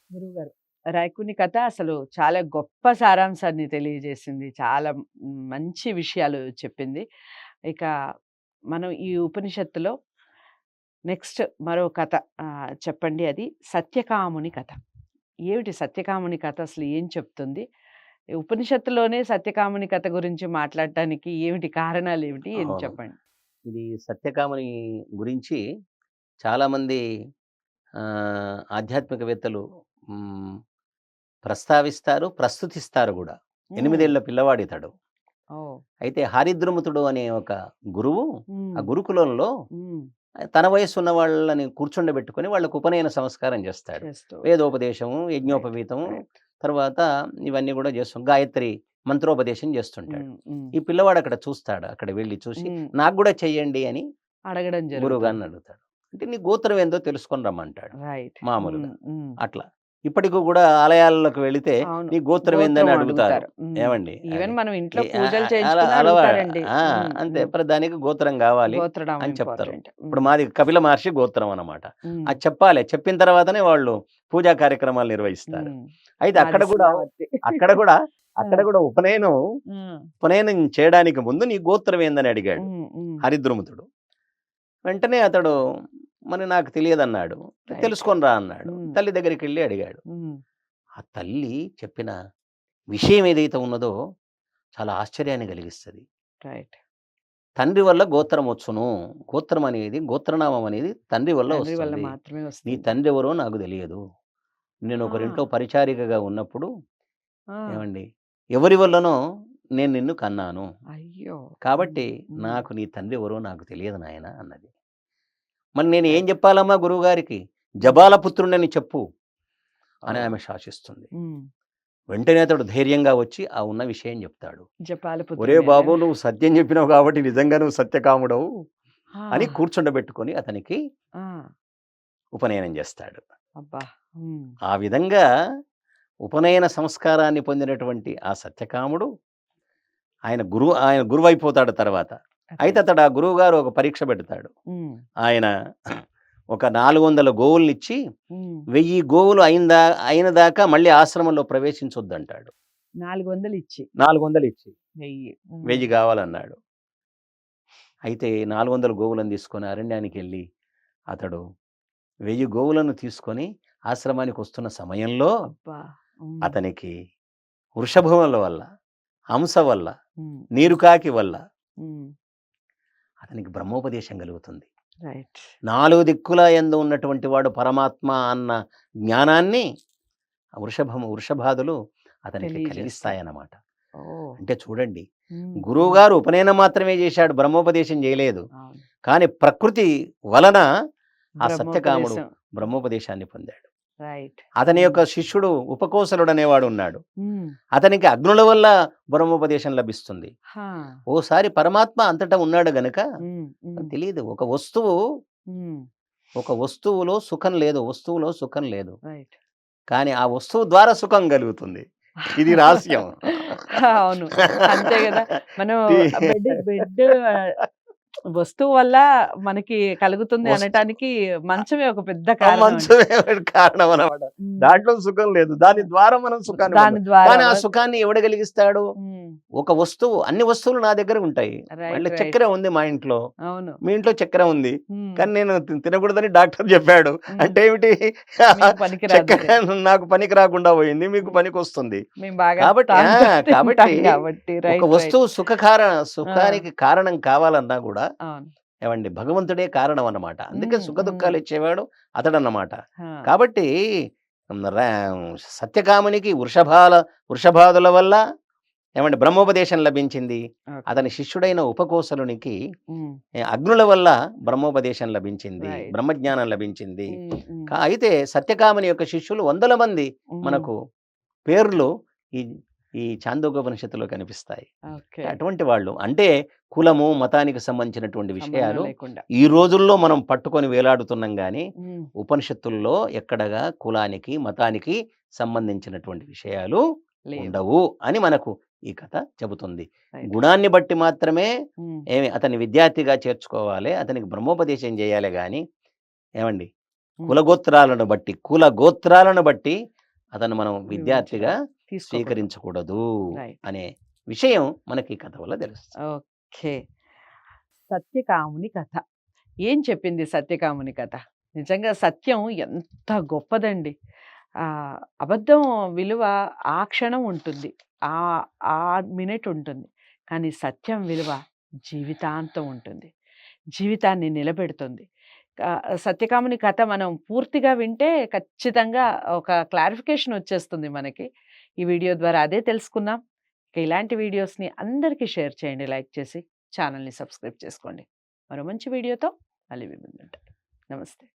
గురువుగారు. 'రైకుని కథ' అసలు చాలా గొప్ప సారాంశాన్ని తెలియజేసింది. చాలా మంచి విషయాలు చెప్పింది. ఇక మనం ఈ ఉపనిషత్తులో నెక్స్ట్ మరో కథ చెప్పండి అది 'సత్యకాముని కథ'. ఏమిటి 'సత్యకాముని కథ' అసలు ఏం చెప్తుంది? ఈ ఉపనిషత్తులోనే 'సత్యకాముని కథ' గురించి మాట్లాడటానికి ఏమిటి కారణాలేమిటి? ఏం అవును. చెప్పండి? ఇది సత్యకాముని గురించి చాలామంది ఆధ్యాత్మికవేత్తలు హ్మ్, ప్రస్తావిస్తారు, ప్రస్తుతిస్తారు గూడా. హ్మ్. 8 ఏళ్ల పిల్లవాడితడు. ఓహ్! అయితే హారిద్రముతుడు అనే ఒక గురువు ఆ హ్మ్. గురుకులంలో హ్మ్. తన వయస్సున్న వాళ్ళని కూర్చుండబెట్టుకొని వాళ్ళకు ఉపనయన సంస్కారం చేస్తాడు. చేస్తూ ఉంటారు. వేదోపదేశము, రైట్. యజ్ఞోపవీతము, రైట్. తర్వాత ఇవన్నీ గూడా చేస్తాం. గాయత్రి మంత్రోపదేశం చేస్తుంటాడు. హ్మ్. హ్మ్. ఈ పిల్లవాడు అక్కడ చూస్తాడు. అక్కడ వెళ్లి చూసి హ్మ్. నాకు గూడా చెయ్యండి అని అడగడం గురువుగారిని జరుగుతుంది. అడుగుతాడు. అంటే నీ గోత్రం ఏందో తెలుసుకొని రమ్మంటాడు రైట్. మామూలుగా. హ్మ్. హ్మ్. అట్లా. ఇప్పటికి గూడా ఆలయాల్లోకి వెళితే అవును. నీ గోత్రం గోత్రం ఏందని అడుగుతారు. అడుగుతారు. హ్మ్. ఏవండి ఈవెన్ అది. మనం ఇంట్లో ఆహ్, పూజలు ఆహ్, అలా చేయించుకున్నా అలవా అడుగుతారండి. ఆ! హ్మ్. అంతే హ్మ్. దానికి గోత్రం గావాలి గోత్రం అని చెప్తారు. ఇంపార్టెంట్. ఇప్పుడు హ్మ్. మాది కపిల మహర్షి గోత్రం అన్నమాట. హ్మ్. అది చెప్పాలి. చెప్పిన తర్వాతనే వాళ్ళు పూజా కార్యక్రమాలు నిర్వహిస్తారు. హ్మ్. అయితే మాది శిలావతి. అక్కడ గూడా ఆ! అక్కడ గూడా హ్మ్. ఉపనయనం చేయడానికి ముందు నీ గోత్రం ఏందని అడిగాడు హ్మ్. హ్మ్. హరిద్రముతుడు. వెంటనే అతడు మరి నాకు తెలియదన్నాడు. రైట్. తెలుసుకొని రా అన్నాడు. హ్మ్. తల్లి దగ్గరికెళ్ళి అడిగాడు. హ్మ్. ఆ తల్లి చెప్పిన విషయం ఏదైతే ఉన్నదో చాలా ఆశ్చర్యాన్ని కలిగిస్తది. రైట్. తండ్రి వల్ల గోత్రమొచ్చును. గోత్రనామం అనేది తండ్రి వల్ల తండ్రి వల్ల వస్తుంది. మాత్రమే నీ వస్తుంది. తండ్రి ఎవరో నాకు తెలియదు. నేను ఒకరింట్లో ఆ! పరిచారికగా ఉన్నప్పుడు ఆ! ఏవండీ ఎవరి వల్లనో నేను నిన్ను కన్నాను. అయ్యో! హ్మ్. కాబట్టి హ్మ్. నాకు నీ తండ్రి ఎవరో నాకు తెలియదు నాయనా అన్నది. మరి నేను ఏం రైట్. జెప్పాలమ్మా గురువుగారికి? హ్మ్. జబాల పుత్రుడని చెప్పు అని ఓహ్! ఆమె శాసిస్తుంది. హ్మ్. వెంటనే అతడు ధైర్యంగా వచ్చి ఆ ఉన్న విషయం జెప్తాడు. జపాల ఒరేయ్ బాబు! పుత్రుడినేనా? నువ్వు సత్యం జెప్పినావు గాబట్టి నిజంగా నువ్వు సత్యకాముడవు అని ఆ! కూర్చుండబెట్టుకొని అతనికి ఆ! ఉపనయనం జేస్తాడు. అబ్బా! హ్మ్. ఆ విధంగా ఉపనయన సంస్కారాన్ని పొందినటువంటి ఆ సత్యకాముడు ఆయన గురువైపోతాడు తర్వాత. అయితే రైట్. అతడు ఆ గురువుగారు ఒక పరీక్ష పెడతాడు. హ్మ్. ఆయన ఒక 400 గోవులనిచ్చి హ్మ్. 1000 గోవులు అయిన దాకా మళ్ళీ ఆశ్రమంలో ప్రవేశించొద్దంటాడు. 400 ఇచ్చి 400 ఇచ్చి 1000. హ్మ్. 1000 గావాలన్నాడు. అయితే 400 గోవులను తీసుకొని అరణ్యానికెళ్ళి అతడు 1000 గోవులను తీసుకొని ఆశ్రమానికొస్తున్న సమయంలో అబ్బా! హ్మ్. అతనికి వృషభముల వల్ల, హంస వల్ల, హ్మ్. నీరుకాకి వల్ల హ్మ్. అతనికి బ్రహ్మోపదేశం కలుగుతుంది. రైట్. 4 దిక్కుల యందు ఉన్నటువంటి వాడు పరమాత్మ అన్న జ్ఞానాన్ని వృషభాదులు అతనికి తెలియజేస్తాయి. కలిగిస్తాయన్నమాట. ఓహ్! అంటే చూడండి, హ్మ్. హ్మ్. గురువుగారు ఉపనయనం మాత్రమే చేశాడు. బ్రహ్మోపదేశం చేయలేదు. అవును. కానీ ప్రకృతి వలన ఆ సత్యకాముడు బ్రహ్మోపదేశం. బ్రహ్మోపదేశాన్ని పొందాడు. రైట్. అతని హ్మ్. యొక్క శిష్యుడు ఉపకోసలుడనేవాడు ఉన్నాడు. హ్మ్. అతనికి అగ్నుల వల్ల బ్రహ్మోపదేశం లభిస్తుంది. హా! ఓసారి పరమాత్మ అంతటా ఉన్నాడు గనక హ్మ్. హ్మ్. తెలీదు. హ్మ్. ఒక వస్తువులో సుఖం లేదు. వస్తువులో సుఖం లేదు. రైట్. కానీ ఆ వస్తువు ద్వారా సుఖం కలుగుతుంది. ఇది రహస్యం. అవును. అంతే గదా! మనం టీ బెడ్ వస్తువు వల్ల మనకి కలుగుతుంది వస్తు అనటానికి మంచమే ఒక పెద్ద ఆ కారణం అండి. మంచమే కారణం అన్నమాట. హ్మ్. దాంట్లో సుఖం లేదు. దాని ద్వారా మనం సుఖాన్ని దాని పొందాం. ద్వారా కానీ ఆ సుఖాన్ని ఎవడు కలిగిస్తాడు? హ్మ్. ఒక వస్తువు అన్ని వస్తువులు నా దగ్గర ఉంటాయి. రైట్. మళ్ళీ రైట్. చక్కెర ఉంది మా ఇంట్లో. అవును. మీ ఇంట్లో చక్కెర ఉంది. హ్మ్. కానీ నేను తినకూడదని డాక్టర్ జెప్పాడు. హ్మ్. అంటే ఏమిటి? మీకు పనికిరాదది. చక్కెర నాకు పనికి రాకుండా పోయింది. మీకు హ్మ్. పనికొస్తుంది. మేము బాగా కాబట్టి తింటాం కాబట్టి కాబట్టి. ఒక రైట్. రైట్. వస్తువు ఆ! సుఖానికి కారణం కావాలన్నా గూడా అవును. ఏవండి భగవంతుడే కారణం అన్నమాట. అందుకే హ్మ్. హ్మ్. సుఖదుఖాలు ఇచ్చేవాడు అతడన్నమాట. ఆ! కాబట్టి రా సత్యకామునికి వృషభాదుల వల్ల ఏమంటే బ్రహ్మోపదేశం లభించింది. ఓకే. అతని శిష్యుడైన ఉపకోసలునికి హ్మ్. అగ్నుల వల్ల బ్రహ్మోపదేశం లభించింది. రైట్. బ్రహ్మజ్ఞానం లభించింది. హ్మ్. హ్మ్. అయితే సత్యకాముని యొక్క శిష్యులు వందల మంది హ్మ్. మనకు పేర్లు ఈ ఈ చాందోగ్యోపనిషత్తులో కనిపిస్తాయి. ఓకే. అటువంటి వాళ్ళు అంటే కులము, మతానికి సంబంధించినటువంటి సంబంధం విషయాలు లేకుండా. ఈ రోజుల్లో మనం పట్టుకొని వేలాడుతున్నాం గానీ, హ్మ్. ఉపనిషత్తుల్లో ఎక్కడగా కులానికి, మతానికి సంబంధించినటువంటి విషయాలు లేవు. ఉండవు అని మనకు ఈ కథ చెబుతుంది. రైట్. గుణాన్ని బట్టి మాత్రమే హ్మ్. అతన్ని విద్యార్థిగా చేర్చుకోవాలి. అతనికి బ్రహ్మోపదేశం చేయాలి గానీ, ఏవండి హ్మ్. కులగోత్రాలను బట్టి అతను మనం వివరించడం విద్యార్థిగా తీసుకోకూడదు. స్వీకరించకూడదు రైట్. అనే విషయం మనకి ఈ కథ వల్ల తెలుస్తుంది. ఓకే. సత్యకాముని కథ. ఏం చెప్పింది సత్యకాముని కథ? నిజంగా సత్యం ఎంత గొప్పదండి. అబద్ధం విలువ ఆ క్షణం ఉంటుంది. ఆ మినిట్ ఉంటుంది. కానీ సత్యం విలువ జీవితాంతం ఉంటుంది. జీవితాన్ని నిలబెడుతుంది. సత్యకాముని కథ మనం పూర్తిగా వింటే ఖచ్చితంగా ఒక క్లారిఫికేషన్ వచ్చేస్తుంది మనకి. ఈ వీడియో ద్వారా అదే తెలుసుకున్నాం. ఇక ఇలాంటి వీడియోస్‌ని అందరికీ షేర్ చేయండి. లైక్ చేసి ఛానెల్‌ని సబ్స్క్రైబ్ చేసుకోండి. మరో మంచి వీడియోతో మళ్ళీ మీ ముందుంటా. నమస్తే.